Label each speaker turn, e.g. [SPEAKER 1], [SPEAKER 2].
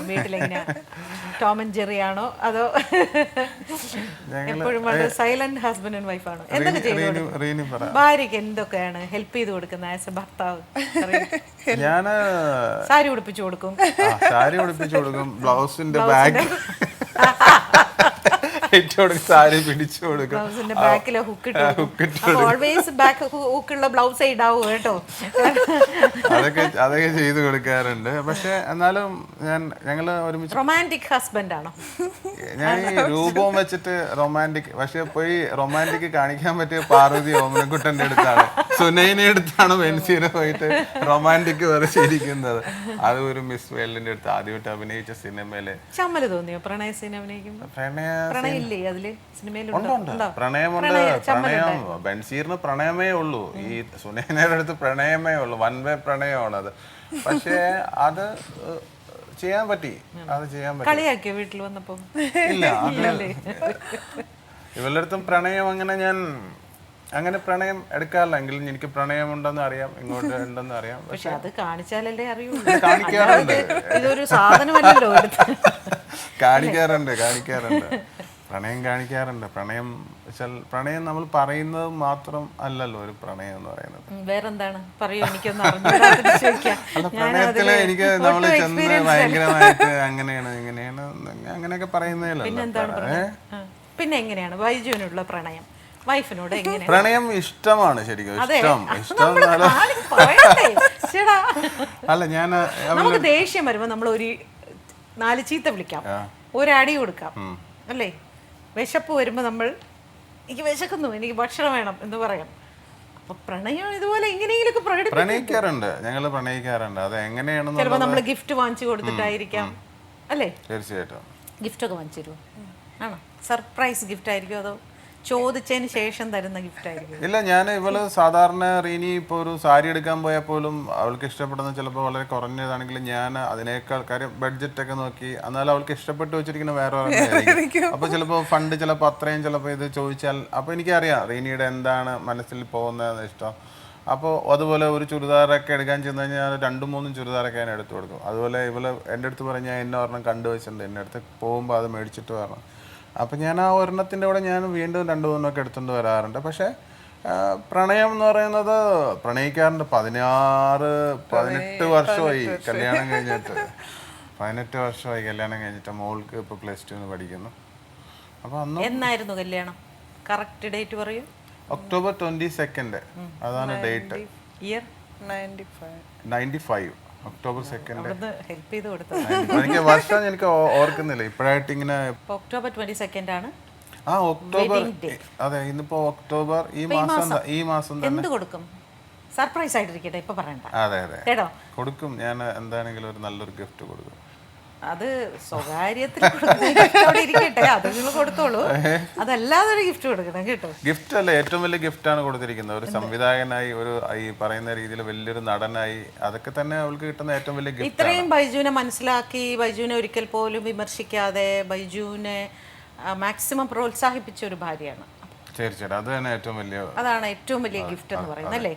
[SPEAKER 1] വീട്ടിലെങ്ങനെയാ Tom and Jerry ആണോ അതോ എപ്പോഴും വളരെ സൈലന്റ് ഹസ്ബൻഡ് ആൻഡ് വൈഫ് ആണോ? എന്തൊക്കെ ചെയ്തു ഭാര്യക്ക് എന്തൊക്കെയാണ് ഹെൽപ്പ് ചെയ്ത് കൊടുക്കുന്നത് ആസ് എ ഭർത്താവ്?
[SPEAKER 2] ഞാന്
[SPEAKER 1] സാരി ഉടുപ്പിച്ചു കൊടുക്കും,
[SPEAKER 2] ബ്ലൗസിന്റെ ബാഗ് സാരി പിടിച്ചു കൊടുക്കും,
[SPEAKER 1] ബ്ലൗസിന്റെ ബാക്കിലെ ഹുക്ക് ഓൾവേസ് ബാക്ക് ഹുക്കുള്ള ബ്ലൗസ് ഇടാവൂ കേട്ടോ.
[SPEAKER 2] അതൊക്കെ ചെയ്ത് കൊടുക്കാറുണ്ട്. പക്ഷെ എന്നാലും ഞങ്ങള് ഒരുമിച്ച്
[SPEAKER 1] റൊമാൻറ്റിക് ഹസ്ബൻഡ് ആണോ?
[SPEAKER 2] ഞാൻ ഈ രൂപവും വെച്ചിട്ട് റൊമാൻറ്റിക്, പക്ഷെ പോയി റൊമാൻറ്റിക് കാണിക്കാൻ പറ്റിയ പാർവതി ഓമനക്കുട്ടന്റെ അടുത്താണ്, സുനൈനെ അടുത്താണ് ബെൻസീനെ പോയിട്ട് റൊമാൻറ്റിക് വരച്ചിരിക്കുന്നത്. അത് ഒരു മിസ് വേൾഡിന്റെ അടുത്ത് ആദ്യമായിട്ട് അഭിനയിച്ച സിനിമയില്
[SPEAKER 1] ചമ്മല് തോന്നിയോ പ്രണയ സീൻ അഭിനയിക്കുമ്പോൾ? പ്രണയമുണ്ട്,
[SPEAKER 2] പ്രണയം ബെൻസീറിന് പ്രണയമേ ഉള്ളൂ, ഈ സുനൈനയുടെ അടുത്ത് പ്രണയമേ ഉള്ളൂ, വൺ വേ പ്രണയമാണ് അത്. പക്ഷേ അത് ചെയ്യാൻ പറ്റി,
[SPEAKER 1] കളിയാക്കിയോ വീട്ടിൽ വന്നപ്പോ?
[SPEAKER 2] ഇല്ല, ഇവരുടെ അടുത്തും പ്രണയം അങ്ങനെ പ്രണയം എടുക്കാറില്ല. എങ്കിലും എനിക്ക് പ്രണയമുണ്ടെന്ന് അറിയാം, ഇങ്ങോട്ട് ഉണ്ടെന്ന് അറിയാം.
[SPEAKER 1] പക്ഷെ അത് കാണിച്ചാലല്ലേ അറിയുള്ളൂ.
[SPEAKER 2] കാണിക്കാറുണ്ട്,
[SPEAKER 1] ഇതൊരു സാധനമല്ലല്ലോ.
[SPEAKER 2] കാണിക്കാറുണ്ട് പ്രണയം കാണിക്കാറുണ്ട്. പ്രണയം നമ്മൾ പറയുന്നത് മാത്രം അല്ലല്ലോ ഒരു പ്രണയം എന്ന് പറയുന്നത്.
[SPEAKER 1] വേറെന്താണ് പറയൂ, എനിക്കൊന്ന്
[SPEAKER 2] പ്രണയത്തില് എനിക്ക് നമ്മൾ ചെന്ന് ഭയങ്കരമായിട്ട് അങ്ങനെയാണ് അങ്ങനെയൊക്കെ പറയുന്നതല്ലോ.
[SPEAKER 1] പിന്നെ എങ്ങനെയാണ് ബൈജുവിനുള്ള പ്രണയം? വൈഫിനോട്
[SPEAKER 2] പ്രണയം ഇഷ്ടമാണ് ശരിക്കും, ഇഷ്ടം അല്ല.
[SPEAKER 1] നമുക്ക് ദേഷ്യം വരുമ്പോ നമ്മൾ ഒരു 4 ചീത്ത വിളിക്കാം, ഒരടി കൊടുക്കാം അല്ലേ? വിശപ്പ് വരുമ്പോ നമ്മൾ എനിക്ക് വിശക്കുന്നു, എനിക്ക് ഭക്ഷണം വേണം എന്ന് പറയാം. അപ്പൊ പ്രണയം ഇതുപോലെ എങ്ങനെയെങ്കിലും
[SPEAKER 2] പ്രണയിക്കാറുണ്ട്. അത് എങ്ങനെയാണെന്ന്
[SPEAKER 1] ചിലപ്പോ നമ്മള് ഗിഫ്റ്റ് വാങ്ങിച്ചു കൊടുത്തിട്ടായിരിക്കാം അല്ലേ?
[SPEAKER 2] തീർച്ചയായിട്ടും.
[SPEAKER 1] ഗിഫ്റ്റ് ഒക്കെ വാങ്ങിച്ചു തരുമോ? ആണോ? സർപ്രൈസ് ഗിഫ്റ്റ് ആയിരിക്കും അതോ ചോദിച്ചതിന് ശേഷം തരുന്ന ഗിഫ്റ്റ് ആയിരിക്കും?
[SPEAKER 2] ഇല്ല, ഇവള് സാധാരണ റീനി ഇപ്പോൾ ഒരു സാരി എടുക്കാൻ പോയാൽ പോലും അവൾക്ക് ഇഷ്ടപ്പെടുന്ന ചിലപ്പോൾ വളരെ കുറഞ്ഞതാണെങ്കിലും ഞാൻ അതിനേക്കാൾ കാര്യം ബഡ്ജറ്റ് ഒക്കെ നോക്കി, എന്നാലും അവൾക്ക് ഇഷ്ടപ്പെട്ട് വെച്ചിരിക്കുന്ന വേറെ അപ്പോൾ ചിലപ്പോൾ ഫണ്ട് ചിലപ്പോൾ അത്രയും ചിലപ്പോൾ ഇത് ചോദിച്ചാൽ അപ്പോൾ എനിക്കറിയാം റീനിയുടെ എന്താണ് മനസ്സിൽ പോകുന്നതെന്ന് ഇഷ്ടം. അപ്പോൾ അതുപോലെ ഒരു ചുരിദാറൊക്കെ എടുക്കാൻ ചെന്ന് കഴിഞ്ഞാൽ 2-3 ചുരിദാറൊക്കെ ഞാൻ എടുത്തു കൊടുക്കും. അതുപോലെ ഇവള് എൻ്റെ അടുത്ത് പറഞ്ഞാൽ എന്നെ ഒരെണ്ണം കണ്ടുവച്ചിട്ടുണ്ട്, എൻ്റെ അടുത്ത് പോകുമ്പോൾ അത് മേടിച്ചിട്ട് വരണം. അപ്പം ഞാൻ ആ ഒരെണ്ണത്തിൻ്റെ കൂടെ ഞാൻ വീണ്ടും 2-3 എടുത്തുകൊണ്ട് വരാറുണ്ട്. പക്ഷേ പ്രണയം എന്ന് പറയുന്നത് പ്രണയിക്കാറുണ്ട്. 18 വർഷമായി കല്യാണം കഴിഞ്ഞിട്ട്. 18 വർഷമായി കല്യാണം കഴിഞ്ഞിട്ട്. മോൾക്ക് ഇപ്പോൾ +2 പഠിക്കുന്നു. അപ്പോൾ അന്ന്
[SPEAKER 1] എന്നായിരുന്നു കല്യാണം? കറക്റ്റ് ഡേറ്റ് പറയൂ.
[SPEAKER 2] ഒക്ടോബർ 22 അതാണ് ഡേറ്റ്.
[SPEAKER 1] Year
[SPEAKER 2] 95 October 2.
[SPEAKER 1] ഹെൽപ്പ് ചെയ്ത് കൊടുത്തു.
[SPEAKER 2] എനിക്ക് വർഷം എനിക്ക് ഓർക്കുന്നില്ല ഇപ്പോഴായിട്ട് ഇങ്ങനെ.
[SPEAKER 1] ഒക്ടോബർ 22 ആണ്
[SPEAKER 2] ഒക്ടോബർ. അതെ, ഇന്നിപ്പോ ഒക്ടോബർ. ഈ മാസം
[SPEAKER 1] എന്ത് കൊടുക്കും? സർപ്രൈസ് ആയിട്ടിരിക്കട്ടെ, ഇപ്പൊ പറയണ്ട.
[SPEAKER 2] അതെ
[SPEAKER 1] കേട്ടോ,
[SPEAKER 2] കൊടുക്കും. ഞാൻ എന്താണെങ്കിലും ഒരു നല്ലൊരു ഗിഫ്റ്റ് കൊടുക്കും.
[SPEAKER 1] അത് സ്വകാര്യത്തിൽ ഇരിക്കട്ടെ, അത് നിങ്ങൾ കൊടുത്തോളൂ. അതല്ലാതെ ഒരു ഗിഫ്റ്റ് കൊടുക്കണം കേട്ടോ.
[SPEAKER 2] ഗിഫ്റ്റ് അല്ല, ഏറ്റവും വലിയ ഗിഫ്റ്റാണ് കൊടുത്തിരിക്കുന്നത്. ഒരു സംവിധായകനായി, ഒരു ഈ പറയുന്ന രീതിയിൽ വലിയൊരു നടനായി, അതൊക്കെ തന്നെ അവൾക്ക് കിട്ടുന്ന ഏറ്റവും വലിയ ഗിഫ്റ്റ്.
[SPEAKER 1] ഇത്രയും ബൈജുവിനെ മനസ്സിലാക്കി, ബൈജുവിനെ ഒരിക്കൽ പോലും വിമർശിക്കാതെ ബൈജുവിനെ മാക്സിമം പ്രോത്സാഹിപ്പിച്ച ഒരു ഭാര്യയാണ്.
[SPEAKER 2] തീർച്ചയായിട്ടും അത് തന്നെ അതാണ്
[SPEAKER 1] ഏറ്റവും വലിയ ഗിഫ്റ്റ് എന്ന് പറയുന്നത് അല്ലേ?